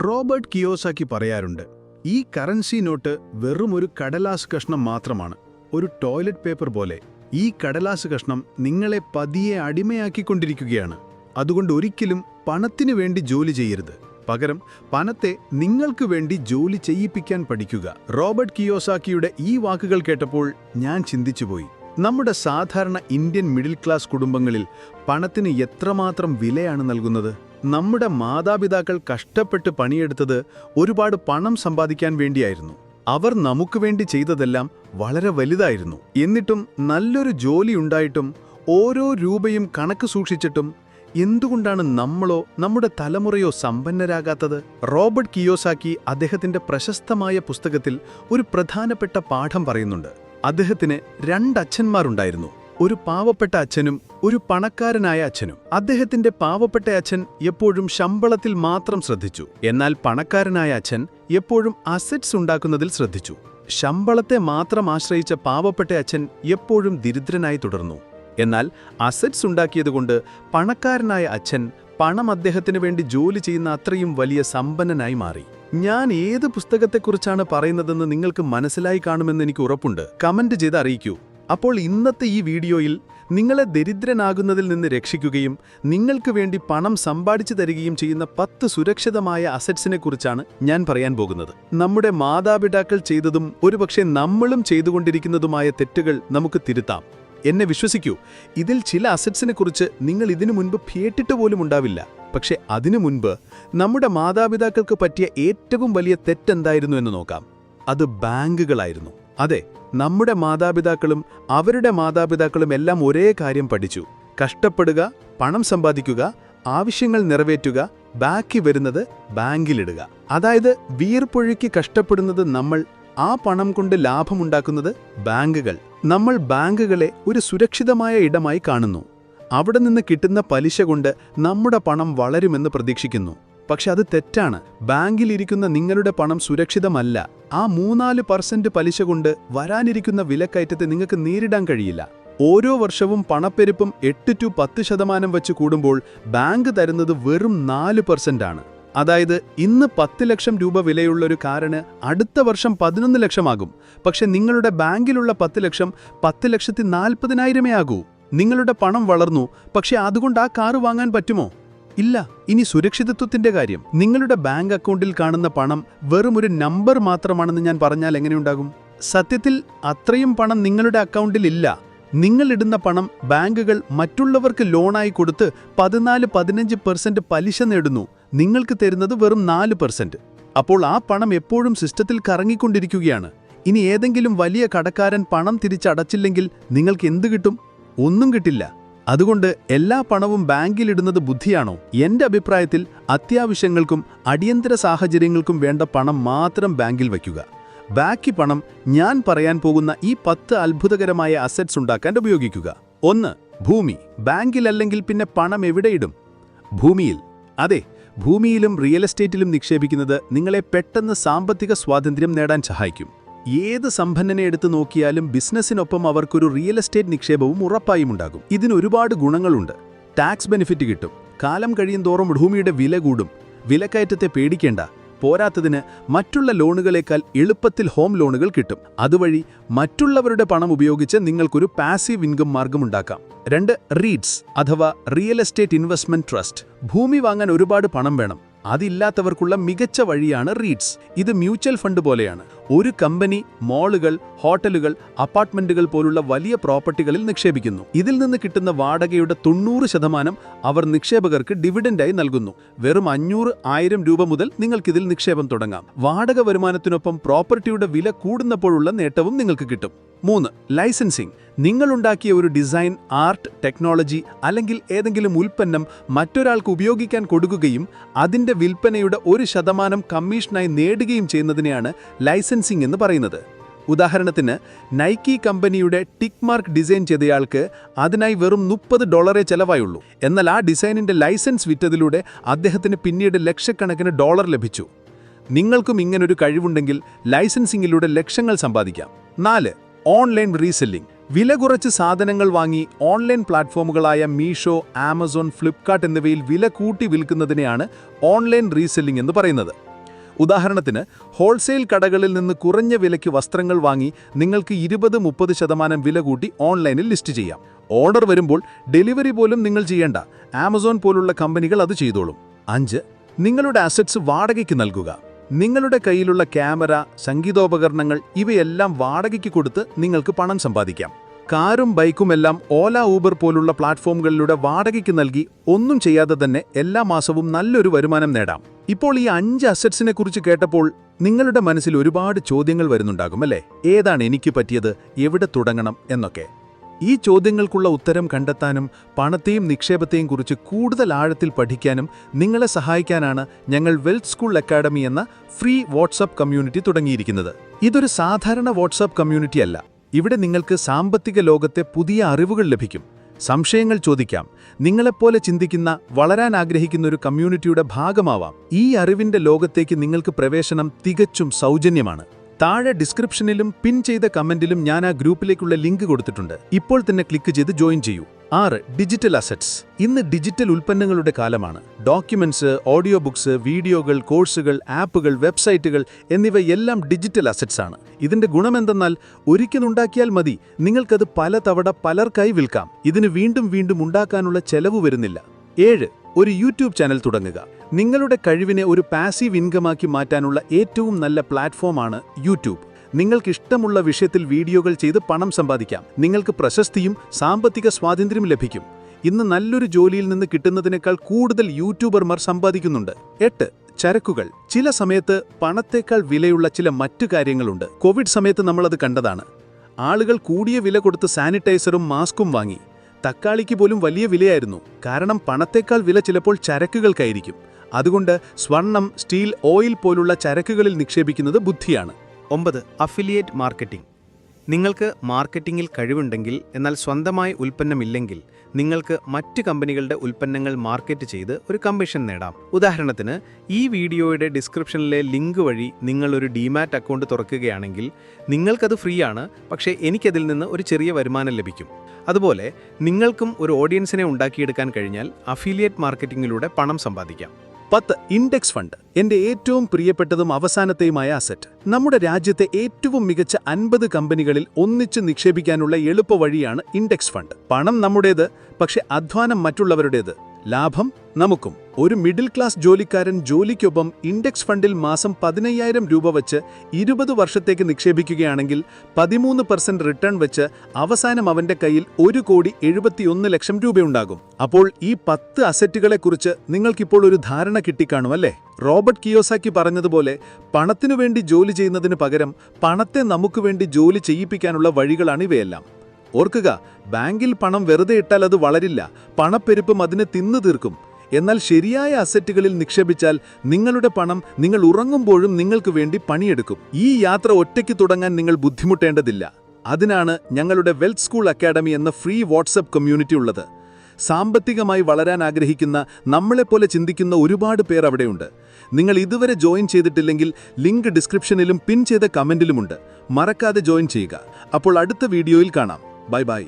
Robert Kiyosaki പറയാറുണ്ട്, ഈ currency note വെറും ഒരു കടലാസ് കഷ്ണം മാത്രമാണ്, ഒരു ടോയ്ലറ്റ് പേപ്പർ പോലെ. ഈ കടലാസ് കഷ്ണം നിങ്ങളെ പതിയെ അടിമയാക്കിക്കൊണ്ടിരിക്കുകയാണ്. അതുകൊണ്ട് ഒരിക്കലും പണത്തിനു വേണ്ടി ജോലി ചെയ്യരുത്. പകരം പണത്തെ നിങ്ങൾക്ക് വേണ്ടി ജോലി ചെയ്യിപ്പിക്കാൻ പഠിക്കുക. റോബർട്ട് കിയോസാക്കിയുടെ ഈ വാക്കുകൾ കേട്ടപ്പോൾ ഞാൻ ചിന്തിച്ചുപോയി. നമ്മുടെ സാധാരണ ഇന്ത്യൻ മിഡിൽ ക്ലാസ് കുടുംബങ്ങളിൽ പണത്തിന് എത്രമാത്രം വിലയാണ് നൽകുന്നത്? നമ്മുടെ മാതാപിതാക്കൾ കഷ്ടപ്പെട്ട് പണിയെടുത്തത് ഒരുപാട് പണം സമ്പാദിക്കാൻ വേണ്ടിയായിരുന്നു. അവർ നമുക്ക് വേണ്ടി ചെയ്തതെല്ലാം വളരെ വലുതായിരുന്നു. എന്നിട്ടും നല്ലൊരു ജോലി ഉണ്ടായിട്ടും ഓരോ രൂപയും കണക്ക് സൂക്ഷിച്ചിട്ടും എന്തുകൊണ്ടാണ് നമ്മളോ നമ്മുടെ തലമുറയോ സമ്പന്നരാകാത്തത്? റോബർട്ട് കിയോസാക്കി അദ്ദേഹത്തിന്റെ പ്രശസ്തമായ പുസ്തകത്തിൽ ഒരു പ്രധാനപ്പെട്ട പാഠം പറയുന്നുണ്ട്. അദ്ദേഹത്തിന് 2 അച്ഛന്മാരുണ്ടായിരുന്നു. ഒരു പാവപ്പെട്ട അച്ഛനും ഒരു പണക്കാരനായ അച്ഛനും. അദ്ദേഹത്തിന്റെ പാവപ്പെട്ട അച്ഛൻ എപ്പോഴും ശമ്പളത്തിൽ മാത്രം ശ്രദ്ധിച്ചു. എന്നാൽ പണക്കാരനായ അച്ഛൻ എപ്പോഴും അസറ്റ്സ് ഉണ്ടാക്കുന്നതിൽ ശ്രദ്ധിച്ചു. ശമ്പളത്തെ മാത്രം ആശ്രയിച്ച പാവപ്പെട്ട അച്ഛൻ എപ്പോഴും ദരിദ്രനായി തുടർന്നു. എന്നാൽ അസറ്റ്സ് ഉണ്ടാക്കിയതുകൊണ്ട് പണക്കാരനായ അച്ഛൻ പണം അദ്ദേഹത്തിന് വേണ്ടി ജോലി ചെയ്യുന്ന അത്രയും വലിയ സമ്പന്നനായി മാറി. ഞാൻ ഏത് പുസ്തകത്തെക്കുറിച്ചാണ് പറയുന്നതെന്ന് നിങ്ങൾക്ക് മനസ്സിലായി കാണുമെന്ന് എനിക്ക് ഉറപ്പുണ്ട്. കമന്റ് ചെയ്ത് അറിയിക്കൂ. അപ്പോൾ ഇന്നത്തെ ഈ വീഡിയോയിൽ നിങ്ങളെ ദരിദ്രനാകുന്നതിൽ നിന്ന് രക്ഷിക്കുകയും നിങ്ങൾക്ക് വേണ്ടി പണം സമ്പാദിച്ചു തരികയും ചെയ്യുന്ന 10 സുരക്ഷിതമായ അസറ്റ്സിനെ കുറിച്ചാണ് ഞാൻ പറയാൻ പോകുന്നത്. നമ്മുടെ മാതാപിതാക്കൾ ചെയ്തതും ഒരുപക്ഷെ നമ്മളും ചെയ്തുകൊണ്ടിരിക്കുന്നതുമായ തെറ്റുകൾ നമുക്ക് തിരുത്താം. എന്നെ വിശ്വസിക്കൂ, ഇതിൽ ചില അസറ്റ്സിനെക്കുറിച്ച് നിങ്ങൾ ഇതിനു മുൻപ് കേട്ടിട്ട് പോലും ഉണ്ടാവില്ല. പക്ഷെ അതിനു മുൻപ് നമ്മുടെ മാതാപിതാക്കൾക്ക് പറ്റിയ ഏറ്റവും വലിയ തെറ്റെന്തായിരുന്നു എന്ന് നോക്കാം. അത് ബാങ്കുകളായിരുന്നു. അതെ, നമ്മുടെ മാതാപിതാക്കളും അവരുടെ മാതാപിതാക്കളും എല്ലാം ഒരേ കാര്യം പഠിച്ചു: കഷ്ടപ്പെടുക, പണം സമ്പാദിക്കുക, ആവശ്യങ്ങൾ നിറവേറ്റുക, ബാക്കി വരുന്നത് ബാങ്കിലിടുക. അതായത് വീർപ്പൊഴുക്കി കഷ്ടപ്പെടുന്നത് നമ്മൾ, ആ പണം കൊണ്ട് ലാഭമുണ്ടാക്കുന്നത് ബാങ്കുകൾ. നമ്മൾ ബാങ്കുകളെ ഒരു സുരക്ഷിതമായ ഇടമായി കാണുന്നു. അവിടെ നിന്ന് കിട്ടുന്ന പലിശ കൊണ്ട് നമ്മുടെ പണം വളരുമെന്ന് പ്രതീക്ഷിക്കുന്നു. പക്ഷെ അത് തെറ്റാണ്. ബാങ്കിലിരിക്കുന്ന നിങ്ങളുടെ പണം സുരക്ഷിതമല്ല. ആ 3-4% പലിശ കൊണ്ട് വരാനിരിക്കുന്ന വിലക്കയറ്റത്തെ നിങ്ങൾക്ക് നേരിടാൻ കഴിയില്ല. ഓരോ വർഷവും പണപ്പെരുപ്പം 8-10% വച്ച് കൂടുമ്പോൾ ബാങ്ക് തരുന്നത് വെറും 4% ആണ്. അതായത് ഇന്ന് 10 ലക്ഷം രൂപ വിലയുള്ളൊരു കാറിന് അടുത്ത വർഷം 11 ലക്ഷമാകും. പക്ഷെ നിങ്ങളുടെ ബാങ്കിലുള്ള 10 ലക്ഷം 10,40,000 ആകൂ. നിങ്ങളുടെ പണം വളർന്നു, പക്ഷെ അതുകൊണ്ട് ആ കാറ് വാങ്ങാൻ പറ്റുമോ? ഇല്ല. ഇനി സുരക്ഷിതത്വത്തിന്റെ കാര്യം. നിങ്ങളുടെ ബാങ്ക് അക്കൗണ്ടിൽ കാണുന്ന പണം വെറും ഒരു നമ്പർ മാത്രമാണെന്ന് ഞാൻ പറഞ്ഞാൽ എങ്ങനെയുണ്ടാകും? സത്യത്തിൽ അത്രയും പണം നിങ്ങളുടെ അക്കൗണ്ടിൽ ഇല്ല. നിങ്ങളിടുന്ന പണം ബാങ്കുകൾ മറ്റുള്ളവർക്ക് ലോണായി കൊടുത്ത് 14-15% പലിശ നേടുന്നു. നിങ്ങൾക്ക് തരുന്നത് വെറും 4%. അപ്പോൾ ആ പണം എപ്പോഴും സിസ്റ്റത്തിൽ കറങ്ങിക്കൊണ്ടിരിക്കുകയാണ്. ഇനി ഏതെങ്കിലും വലിയ കടക്കാരൻ പണം തിരിച്ചടച്ചില്ലെങ്കിൽ നിങ്ങൾക്ക് എന്ത് കിട്ടും? ഒന്നും കിട്ടില്ല. അതുകൊണ്ട് എല്ലാ പണവും ബാങ്കിലിടുന്നത് ബുദ്ധിയാണോ? എന്റെ അഭിപ്രായത്തിൽ അത്യാവശ്യങ്ങൾക്കും അടിയന്തര സാഹചര്യങ്ങൾക്കും വേണ്ട പണം മാത്രം ബാങ്കിൽ വയ്ക്കുക. ബാക്കി പണം ഞാൻ പറയാൻ പോകുന്ന ഈ 10 അത്ഭുതകരമായ അസറ്റ്സ് ഉണ്ടാക്കാൻ ഉപയോഗിക്കുക. 1. ഭൂമി. ബാങ്കിലല്ലെങ്കിൽ പിന്നെ പണം എവിടെയിടും? ഭൂമിയിൽ. അതെ, ഭൂമിയിലും റിയൽ എസ്റ്റേറ്റിലും നിക്ഷേപിക്കുന്നത് നിങ്ങളെ പെട്ടെന്ന് സാമ്പത്തിക സ്വാതന്ത്ര്യം നേടാൻ സഹായിക്കും. ഏത് സമ്പന്നനെ എടുത്തു നോക്കിയാലും ബിസിനസ്സിനൊപ്പം അവർക്കൊരു റിയൽ എസ്റ്റേറ്റ് നിക്ഷേപവും ഉറപ്പായും ഉണ്ടാകും. ഇതിന് ഒരുപാട് ഗുണങ്ങളുണ്ട്. ടാക്സ് ബെനിഫിറ്റ് കിട്ടും. കാലം കഴിയുന്തോറും ഭൂമിയുടെ വില കൂടും. വിലക്കയറ്റത്തെ പേടിക്കേണ്ട. പോരാത്തതിന് മറ്റുള്ള ലോണുകളേക്കാൾ എളുപ്പത്തിൽ ഹോം ലോണുകൾ കിട്ടും. അതുവഴി മറ്റുള്ളവരുടെ പണം ഉപയോഗിച്ച് നിങ്ങൾക്കൊരു പാസീവ് ഇൻകം മാർഗമുണ്ടാക്കാം. 2. റീറ്റ്സ് അഥവാ റിയൽ എസ്റ്റേറ്റ് ഇൻവെസ്റ്റ്മെന്റ് ട്രസ്റ്റ്. ഭൂമി വാങ്ങാൻ ഒരുപാട് പണം വേണം. അതില്ലാത്തവർക്കുള്ള മികച്ച വഴിയാണ് റീറ്റ്സ്. ഇത് മ്യൂച്വൽ ഫണ്ട് പോലെയാണ്. ഒരു കമ്പനി മോളുകൾ, ഹോട്ടലുകൾ, അപ്പാർട്ട്മെന്റുകൾ പോലുള്ള വലിയ പ്രോപ്പർട്ടികളിൽ നിക്ഷേപിക്കുന്നു. ഇതിൽ നിന്ന് കിട്ടുന്ന വാടകയുടെ 90% അവർ നിക്ഷേപകർക്ക് ഡിവിഡൻഡായി നൽകുന്നു. വെറും 500-1000 രൂപ മുതൽ നിങ്ങൾക്കിതിൽ നിക്ഷേപം തുടങ്ങാം. വാടക വരുമാനത്തിനൊപ്പം പ്രോപ്പർട്ടിയുടെ വില കൂടുന്നപ്പോഴുള്ള നേട്ടവും നിങ്ങൾക്ക് കിട്ടും. 3. ലൈസൻസിംഗ്. നിങ്ങളുണ്ടാക്കിയ ഒരു ഡിസൈൻ, ആർട്ട്, ടെക്നോളജി അല്ലെങ്കിൽ ഏതെങ്കിലും ഉൽപ്പന്നം മറ്റൊരാൾക്ക് ഉപയോഗിക്കാൻ കൊടുക്കുകയും അതിന്റെ വിൽപ്പനയുടെ 1% കമ്മീഷനായി നേടുകയും ചെയ്യുന്നതിനെയാണ് ലൈസൻസിംഗ് എന്ന് പറയുന്നത്. ഉദാഹരണത്തിന്, നൈക്കി കമ്പനിയുടെ ടിക്ക് മാർക്ക് ഡിസൈൻ ചെയ്തയാൾക്ക് അതിനായി വെറും $30 ചെലവായുള്ളൂ. എന്നാൽ ആ ഡിസൈനിന്റെ ലൈസൻസ് വിറ്റതിലൂടെ അദ്ദേഹത്തിന് പിന്നീട് ലക്ഷക്കണക്കിന് ഡോളർ ലഭിച്ചു. നിങ്ങൾക്കും ഇങ്ങനൊരു കഴിവുണ്ടെങ്കിൽ ലൈസൻസിംഗിലൂടെ ലക്ഷങ്ങൾ സമ്പാദിക്കാം. 4. Online reselling. വില കുറച്ച് സാധനങ്ങൾ വാങ്ങി ഓൺലൈൻ പ്ലാറ്റ്ഫോമുകളായ മീഷോ, ആമസോൺ, ഫ്ലിപ്കാർട്ട് എന്നിവയിൽ വില കൂട്ടി വിൽക്കുന്നതിനെയാണ് ഓൺലൈൻ റീസെല്ലിംഗ് എന്ന് പറയുന്നത്. ഉദാഹരണത്തിന് ഹോൾസെയിൽ കടകളിൽ നിന്ന് കുറഞ്ഞ വിലയ്ക്ക് വസ്ത്രങ്ങൾ വാങ്ങി നിങ്ങൾക്ക് 20-30% വില കൂട്ടി ഓൺലൈനിൽ ലിസ്റ്റ് ചെയ്യാം. ഓർഡർ വരുമ്പോൾ ഡെലിവറി പോലും നിങ്ങൾ ചെയ്യേണ്ട, ആമസോൺ പോലുള്ള കമ്പനികൾ അത് ചെയ്തോളും. 5. നിങ്ങളുടെ അസറ്റ്സ് വാടകയ്ക്ക് നൽകുക. നിങ്ങളുടെ കയ്യിലുള്ള ക്യാമറ, സംഗീതോപകരണങ്ങൾ ഇവയെല്ലാം വാടകയ്ക്ക് കൊടുത്ത് നിങ്ങൾക്ക് പണം സമ്പാദിക്കാം. കാറും ബൈക്കുമെല്ലാം ഓല, ഊബർ പോലുള്ള പ്ലാറ്റ്ഫോമുകളിലൂടെ വാടകയ്ക്ക് നൽകി ഒന്നും ചെയ്യാതെ തന്നെ എല്ലാ മാസവും നല്ലൊരു വരുമാനം നേടാം. ഇപ്പോൾ ഈ 5 അസറ്റ്സിനെ കുറിച്ച് കേട്ടപ്പോൾ നിങ്ങളുടെ മനസ്സിൽ ഒരുപാട് ചോദ്യങ്ങൾ വരുന്നുണ്ടാകും അല്ലേ? ഏതാണ് എനിക്ക് പറ്റിയത്, എവിടെ തുടങ്ങണം എന്നൊക്കെ. ഈ ചോദ്യങ്ങൾക്കുള്ള ഉത്തരം കണ്ടെത്താനും പണത്തെയും നിക്ഷേപത്തെയും കുറിച്ച് കൂടുതൽ ആഴത്തിൽ പഠിക്കാനും നിങ്ങളെ സഹായിക്കാനാണ് ഞങ്ങൾ വെൽത്ത് സ്കൂൾ അക്കാഡമി എന്ന ഫ്രീ വാട്സ്ആപ്പ് കമ്മ്യൂണിറ്റി തുടങ്ങിയിരിക്കുന്നത്. ഇതൊരു സാധാരണ വാട്സ്ആപ്പ് കമ്മ്യൂണിറ്റി അല്ല. ഇവിടെ നിങ്ങൾക്ക് സാമ്പത്തിക ലോകത്തെ പുതിയ അറിവുകൾ ലഭിക്കും, സംശയങ്ങൾ ചോദിക്കാം, നിങ്ങളെപ്പോലെ ചിന്തിക്കുന്ന, വളരാൻ ആഗ്രഹിക്കുന്ന ഒരു കമ്മ്യൂണിറ്റിയുടെ ഭാഗമാവാം. ഈ അറിവിന്റെ ലോകത്തേക്ക് നിങ്ങൾക്ക് പ്രവേശനം തികച്ചും സൗജന്യമാണ്. താഴെ ഡിസ്ക്രിപ്ഷനിലും പിൻ ചെയ്ത കമന്റിലും ഞാൻ ആ ഗ്രൂപ്പിലേക്കുള്ള ലിങ്ക് കൊടുത്തിട്ടുണ്ട്. ഇപ്പോൾ തന്നെ ക്ലിക്ക് ചെയ്ത് ജോയിൻ ചെയ്യൂ. 6. Digital assets. ഇന്ന് ഡിജിറ്റൽ ഉൽപ്പന്നങ്ങളുടെ കാലമാണ്. ഡോക്യുമെന്റ്സ്, ഓഡിയോ ബുക്സ്, വീഡിയോകൾ, കോഴ്സുകൾ, ആപ്പുകൾ, വെബ്സൈറ്റുകൾ എന്നിവയെല്ലാം ഡിജിറ്റൽ അസറ്റ്സ് ആണ്. ഇതിന്റെ ഗുണമെന്തെന്നാൽ ഒരിക്കലുണ്ടാക്കിയാൽ മതി, നിങ്ങൾക്കത് പലതവണ പലർക്കായി വിൽക്കാം. ഇതിന് വീണ്ടും വീണ്ടും ഉണ്ടാക്കാനുള്ള ചെലവ് വരുന്നില്ല. 7. ഒരു യൂട്യൂബ് ചാനൽ തുടങ്ങുക. നിങ്ങളുടെ കഴിവിനെ ഒരു പാസീവ് ഇൻകമാക്കി മാറ്റാനുള്ള ഏറ്റവും നല്ല പ്ലാറ്റ്ഫോമാണ് യൂട്യൂബ്. നിങ്ങൾക്കിഷ്ടമുള്ള വിഷയത്തിൽ വീഡിയോകൾ ചെയ്ത് പണം സമ്പാദിക്കാം. നിങ്ങൾക്ക് പ്രശസ്തിയും സാമ്പത്തിക സ്വാതന്ത്ര്യവും ലഭിക്കും. ഇന്ന് നല്ലൊരു ജോലിയിൽ നിന്ന് കിട്ടുന്നതിനേക്കാൾ കൂടുതൽ യൂട്യൂബർമാർ സമ്പാദിക്കുന്നുണ്ട്. 8. ചരക്കുകൾ. ചില സമയത്ത് പണത്തേക്കാൾ വിലയുള്ള ചില മറ്റു കാര്യങ്ങളുണ്ട്. കോവിഡ് സമയത്ത് നമ്മളത് കണ്ടതാണ്. ആളുകൾ കൂടിയ വില കൊടുത്ത് സാനിറ്റൈസറും മാസ്കും വാങ്ങി. തക്കാളിക്ക് പോലും വലിയ വിലയായിരുന്നു. കാരണം പണത്തേക്കാൾ വില ചിലപ്പോൾ ചരക്കുകൾക്കായിരിക്കും. അതുകൊണ്ട് സ്വർണം, സ്റ്റീൽ, ഓയിൽ പോലുള്ള ചരക്കുകളിൽ നിക്ഷേപിക്കുന്നത് ബുദ്ധിയാണ്. 9. Affiliate marketing. നിങ്ങൾക്ക് മാർക്കറ്റിംഗിൽ കഴിവുണ്ടെങ്കിൽ എന്നാൽ സ്വന്തമായി ഉൽപ്പന്നമില്ലെങ്കിൽ നിങ്ങൾക്ക് മറ്റ് കമ്പനികളുടെ ഉൽപ്പന്നങ്ങൾ മാർക്കറ്റ് ചെയ്ത് ഒരു കമ്മീഷൻ നേടാം. ഉദാഹരണത്തിന്, ഈ വീഡിയോയുടെ ഡിസ്ക്രിപ്ഷനിലെ ലിങ്ക് വഴി നിങ്ങൾ ഒരു ഡിമാറ്റ് അക്കൗണ്ട് തുറക്കുകയാണെങ്കിൽ നിങ്ങൾക്കത് ഫ്രീ ആണ്, പക്ഷേ എനിക്കതിൽ നിന്ന് ഒരു ചെറിയ വരുമാനം ലഭിക്കും. അതുപോലെ നിങ്ങൾക്കും ഒരു ഓഡിയൻസിനെ ഉണ്ടാക്കിയെടുക്കാൻ കഴിഞ്ഞാൽ അഫിലിയേറ്റ് മാർക്കറ്റിംഗിലൂടെ പണം സമ്പാദിക്കാം. 10. Index fund. എന്റെ ഏറ്റവും പ്രിയപ്പെട്ടതും അവസാനത്തെയുമായ അസറ്റ്. നമ്മുടെ രാജ്യത്തെ ഏറ്റവും മികച്ച 50 കമ്പനികളിൽ ഒന്നിച്ച് നിക്ഷേപിക്കാനുള്ള എളുപ്പ വഴിയാണ് ഇൻഡെക്സ് ഫണ്ട്. പണം നമ്മുടേത്, പക്ഷെ അധ്വാനം മറ്റുള്ളവരുടേത്. ലാഭം നമുക്കും. ഒരു മിഡിൽ ക്ലാസ് ജോലിക്കാരൻ ജോലിക്കൊപ്പം ഇൻഡെക്സ് ഫണ്ടിൽ മാസം 15,000 രൂപ വെച്ച് 20 വർഷത്തേക്ക് നിക്ഷേപിക്കുകയാണെങ്കിൽ 13% റിട്ടേൺ വെച്ച് അവസാനം അവന്റെ കയ്യിൽ 1,71,00,000 രൂപയുണ്ടാകും. അപ്പോൾ ഈ 10 അസറ്റുകളെക്കുറിച്ച് നിങ്ങൾക്കിപ്പോൾ ഒരു ധാരണ കിട്ടിക്കാണുമല്ലേ? റോബർട്ട് കിയോസാക്കി പറഞ്ഞതുപോലെ, പണത്തിനു വേണ്ടി ജോലി ചെയ്യുന്നതിന് പകരം പണത്തെ നമുക്ക് വേണ്ടി ജോലി ചെയ്യിപ്പിക്കാനുള്ള വഴികളാണ് ഇവയെല്ലാം. ഓർക്കുക, ബാങ്കിൽ പണം വെറുതെ ഇട്ടാൽ അത് വളരില്ല, പണപ്പെരുപ്പം അതിനെ തിന്നു തീർക്കും. എന്നാൽ ശരിയായ അസറ്റുകളിൽ നിക്ഷേപിച്ചാൽ നിങ്ങളുടെ പണം നിങ്ങൾ ഉറങ്ങുമ്പോഴും നിങ്ങൾക്ക് വേണ്ടി പണിയെടുക്കും. ഈ യാത്ര ഒറ്റയ്ക്ക് തുടങ്ങാൻ നിങ്ങൾ ബുദ്ധിമുട്ടേണ്ടതില്ല. അതിനാണ് ഞങ്ങളുടെ വെൽത്ത് സ്കൂൾ അക്കാഡമി എന്ന ഫ്രീ വാട്സ്ആപ്പ് കമ്മ്യൂണിറ്റി ഉള്ളത്. സാമ്പത്തികമായി വളരാൻ ആഗ്രഹിക്കുന്ന, നമ്മളെപ്പോലെ ചിന്തിക്കുന്ന ഒരുപാട് പേർ അവിടെയുണ്ട്. നിങ്ങൾ ഇതുവരെ ജോയിൻ ചെയ്തിട്ടില്ലെങ്കിൽ ലിങ്ക് ഡിസ്ക്രിപ്ഷനിലും പിൻ ചെയ്ത കമന്റിലുമുണ്ട്. മറക്കാതെ ജോയിൻ ചെയ്യുക. അപ്പോൾ അടുത്ത വീഡിയോയിൽ കാണാം. Bye bye.